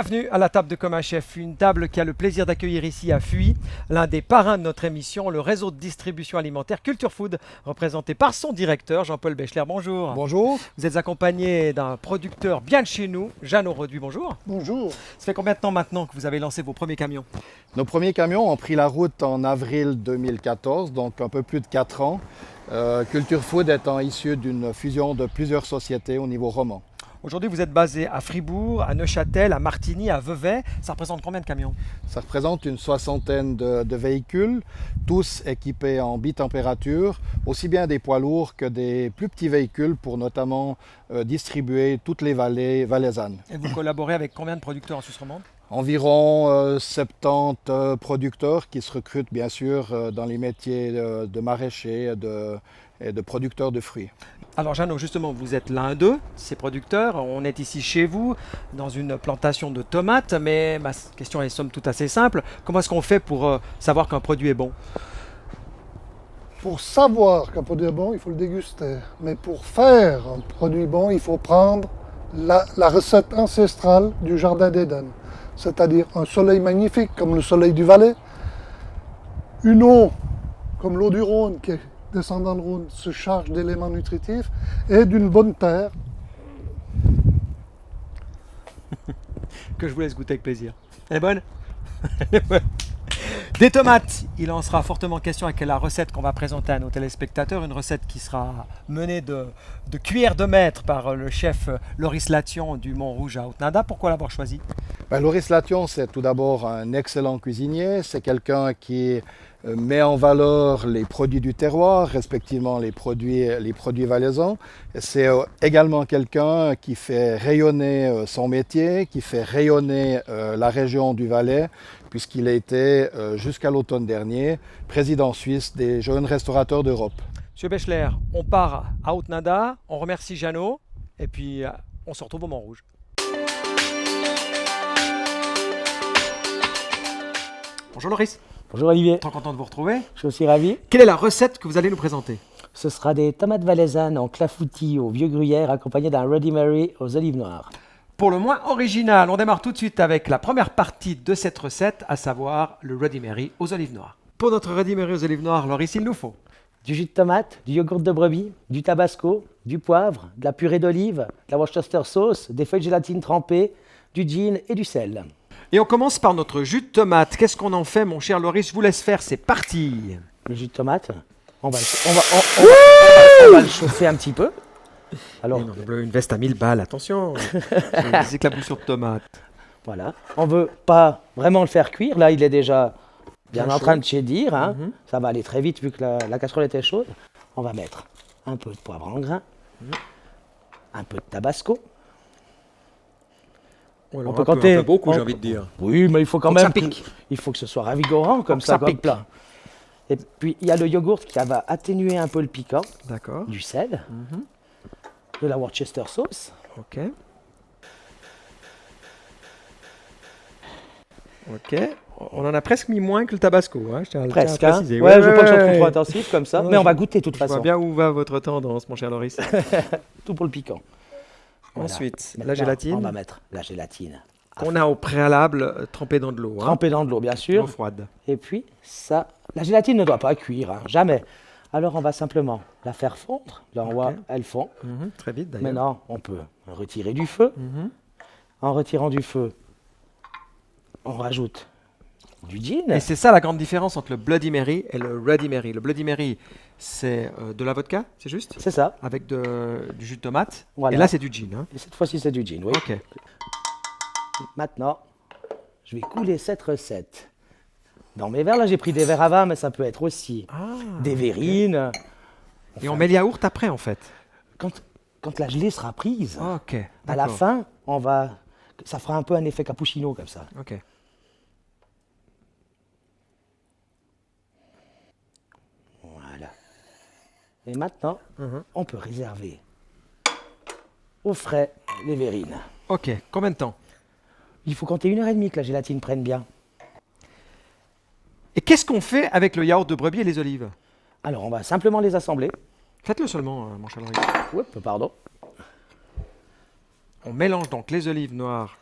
Bienvenue à la table de Comme un chef, une table qui a le plaisir d'accueillir ici à Fuy l'un des parrains de notre émission, le réseau de distribution alimentaire Culture Food, représenté par son directeur Jean-Paul Bechler. Bonjour. Bonjour. Vous êtes accompagné d'un producteur bien de chez nous, Jeannot Reduit. Bonjour. Bonjour. Ça fait combien de temps maintenant que vous avez lancé vos premiers camions? Nos premiers camions ont pris la route en avril 2014, donc un peu plus de 4 ans. Culture Food étant issue d'une fusion de plusieurs sociétés au niveau roman. Aujourd'hui, vous êtes basé à Fribourg, à Neuchâtel, à Martigny, à Vevey. Ça représente combien de camions? Ça représente une soixantaine de véhicules, tous équipés en bitempérature, aussi bien des poids lourds que des plus petits véhicules pour notamment distribuer toutes les vallées valaisannes. Et vous collaborez avec combien de producteurs en Suisse romande? Environ 70 producteurs qui se recrutent bien sûr dans les métiers de maraîchers et de producteurs de fruits. Alors Jeannot, justement, vous êtes l'un d'eux, ces producteurs. On est ici chez vous, dans une plantation de tomates, mais ma question est somme toute assez simple. Comment est-ce qu'on fait pour savoir qu'un produit est bon? Pour savoir qu'un produit est bon, il faut le déguster. Mais pour faire un produit bon, il faut prendre la recette ancestrale du Jardin d'Éden. C'est-à-dire un soleil magnifique comme le soleil du Valais, une eau comme l'eau du Rhône qui descend dans le Rhône, se charge d'éléments nutritifs, et d'une bonne terre. Que je vous laisse goûter avec plaisir. Elle est bonne? Elle est bonne. Des tomates, il en sera fortement question avec la recette qu'on va présenter à nos téléspectateurs, une recette qui sera menée de cuillère de maître par le chef Loris Lation du Mont-Rouge à Haute-Nada. Pourquoi l'avoir choisi? Loris Lation, c'est tout d'abord un excellent cuisinier, c'est quelqu'un qui met en valeur les produits du terroir, respectivement les produits valaisans. C'est également quelqu'un qui fait rayonner son métier, qui fait rayonner la région du Valais, puisqu'il a été, jusqu'à l'automne dernier, président suisse des jeunes restaurateurs d'Europe. Monsieur Bechler, on part à Haute-Nada, on remercie Jeannot, et puis on se retrouve au Mont-Rouge. Bonjour Loris. Bonjour Olivier, Très content de vous retrouver. je suis aussi ravi. Quelle est la recette que vous allez nous présenter? Ce sera des tomates valaisannes en clafoutis au vieux gruyère accompagnées d'un Bloody Mary aux olives noires. Pour le moins original, on démarre tout de suite avec la première partie de cette recette, à savoir le Bloody Mary aux olives noires. Pour notre Bloody Mary aux olives noires, Loris, il nous faut Du jus de tomate, du yogourt de brebis, du tabasco, du poivre, de la purée d'olive, de la Worcester sauce, des feuilles de gélatine trempées, du gin et du sel. Et on commence par notre jus de tomate. Qu'est-ce qu'on en fait, mon cher Loris? Je vous laisse faire, c'est parti. Le jus de tomate, on va le chauffer un petit peu. Alors, Une veste à 1000 balles, attention. C'est éclaboussure de tomate. voilà, on ne veut pas vraiment le faire cuire. Là, il est déjà bien Bien en chaud. train de chédir. Hein. Ça va aller très vite vu que la casserole était chaude. On va mettre un peu de poivre en grains, un peu de tabasco. Alors, peut compter. un peu beaucoup, On- j'ai envie de dire. Oui, mais il faut quand Faut que même ça pique. il faut que ce soit ravigorant comme que ça, ça comme pique. plat. Et puis il y a le yogourt qui va atténuer un peu le piquant, D'accord. du sel, de la Worcester sauce. Ok. Ok. On en a presque mis moins que le tabasco, hein, je tiens à le Presque, tiens à hein. préciser. Ouais, je veux pas que ça soit trop intensif comme ça, Non, mais on je- va goûter de toute Je vois façon. bien où va votre tendance, mon cher Loris. Tout pour le piquant. Voilà. Ensuite, la Maintenant, gélatine. On va mettre la gélatine. On a au préalable trempé dans de l'eau. Hein. Trempée dans de l'eau, bien L'eau sûr. froide. Et puis, ça, la gélatine ne doit pas cuire, hein, jamais. Alors, on va simplement la faire fondre. Là, on voit, elle fond. Très vite d'ailleurs. Maintenant, on peut retirer du feu. En retirant du feu, on rajoute du gin. Et c'est ça la grande différence entre le Bloody Mary et le Ready Mary. Le Bloody Mary, c'est de la vodka, c'est juste? C'est ça. Avec du jus de tomate. Voilà. Et là, c'est du gin. Hein. Et cette fois-ci, c'est du gin, oui. Ok. Maintenant, je vais couler cette recette dans mes verres. Là, j'ai pris des verres à vin, mais ça peut être aussi des verrines. Et on met le yaourt après, en fait. Quand la gelée sera prise, Ok. à la d'accord. fin, ça fera un peu un effet cappuccino comme ça. Ok. Voilà. Et maintenant, on peut réserver au frais les verrines. Ok. Combien de temps? Il faut compter 1h30 que la gélatine prenne bien. Et qu'est-ce qu'on fait avec le yaourt de brebis et les olives? Alors, on va simplement les assembler. Faites-le seulement, mon cher Loris. Oups, pardon. On mélange donc les olives noires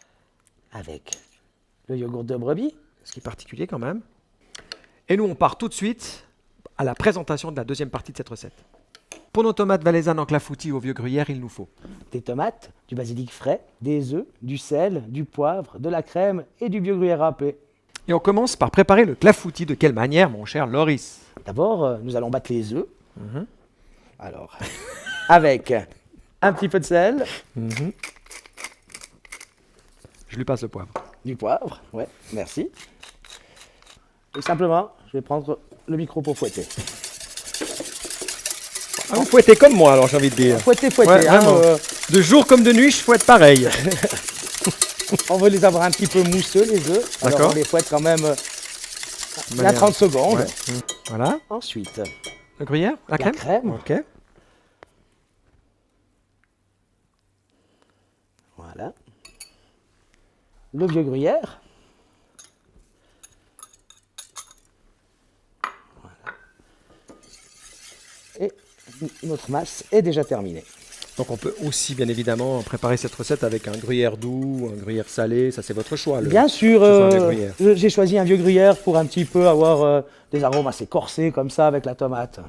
avec le yogourt de brebis. Ce qui est particulier quand même. Et nous, on part tout de suite à la présentation de la deuxième partie de cette recette. Pour nos tomates valaisannes en clafoutis au vieux gruyère, il nous faut Des tomates, du basilic frais, des œufs, du sel, du poivre, de la crème et du vieux gruyère râpé. Et on commence par préparer le clafoutis. De quelle manière, mon cher Loris? D'abord, nous allons battre les œufs. Alors, avec un petit peu de sel, Je lui passe le poivre. du poivre, ouais, merci. Et simplement, je vais prendre le micro pour fouetter. Ah, vous fouettez comme moi, alors j'ai envie de dire. Fouetter, Ouais, hein, vraiment. De jour comme de nuit, je fouette pareil. on veut les avoir un petit peu mousseux, les œufs. Alors D'accord. on les fouette quand même il y a manière- 30 secondes. Ouais. Voilà. Ensuite, Le gruyère? La crème? crème. Ok. Voilà. Le vieux gruyère. Voilà. Et notre masse est déjà terminée. Donc on peut aussi bien évidemment préparer cette recette avec un gruyère doux, un gruyère salé, ça c'est votre choix. Bien sûr, ce sont des gruyères. j'ai choisi un vieux gruyère pour un petit peu avoir des arômes assez corsés comme ça avec la tomate.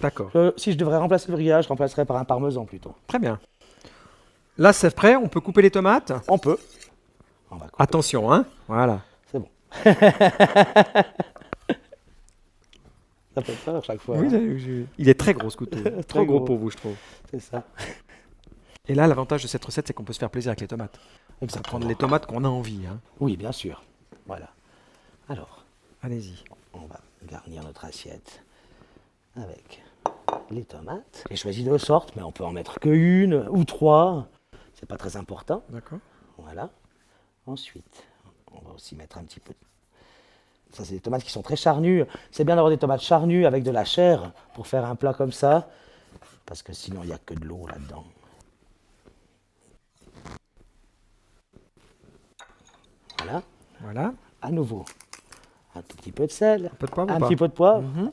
D'accord, Si je devrais remplacer le gruyère, je remplacerais par un parmesan plutôt. très bien. Là c'est prêt, on peut couper les tomates. On peut. On va couper. Attention, hein. Voilà. C'est bon. Ça fait peur chaque fois. Oui, hein. il est très gros ce couteau. Trop gros gros. pour vous, je trouve. C'est ça. Et là, l'avantage de cette recette, c'est qu'on peut se faire plaisir avec les tomates. Exactement. Prendre les tomates qu'on a envie. Hein. Oui, bien sûr. Voilà. Alors, Allez-y. on va garnir notre assiette avec les tomates. J'ai choisi 2 sortes, mais on peut en mettre que 1 ou 3. C'est pas très important. D'accord. Voilà. Ensuite, on va aussi mettre un petit peu. Ça, c'est des tomates qui sont très charnues. C'est bien d'avoir des tomates charnues avec de la chair pour faire un plat comme ça, parce que sinon, il n'y a que de l'eau là-dedans. Voilà. Voilà. À nouveau, un tout petit peu de sel, Un peu de poivre ou un pas petit peu de poivre. Mhm.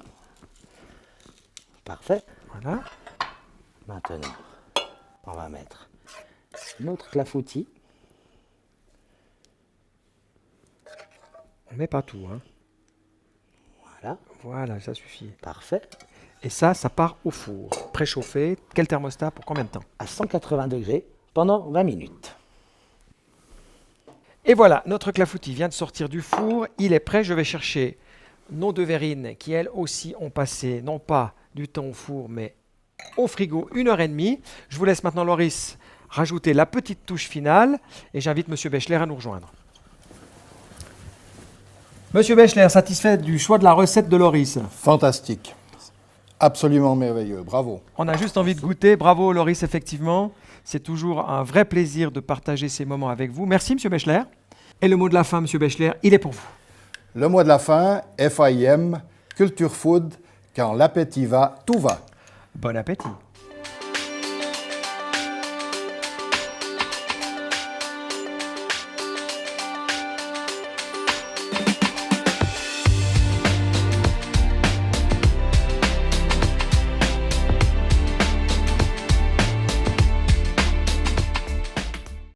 Parfait. Voilà. Maintenant, on va mettre notre clafoutis. On met pas tout. Hein. Voilà, Voilà, ça suffit. parfait. Et ça part au four. Préchauffé. Quel thermostat pour combien de temps? À 180 degrés pendant 20 minutes. Et voilà, notre clafoutis vient de sortir du four. Il est prêt. Je vais chercher nos 2 verrines qui, elles aussi, ont passé non pas du temps au four, mais au frigo 1h30. Je vous laisse maintenant, Loris, rajouter la petite touche finale. Et j'invite Monsieur Bechler à nous rejoindre. Monsieur Bechler, satisfait du choix de la recette de Loris? Fantastique. Absolument merveilleux. Bravo. On a juste envie de goûter. Bravo, Loris, effectivement. C'est toujours un vrai plaisir de partager ces moments avec vous. Merci, Monsieur Bechler. Et le mot de la fin, Monsieur Bechler, il est pour vous. Le mot de la fin, FIM, Culture Food, quand l'appétit va, tout va. Bon appétit.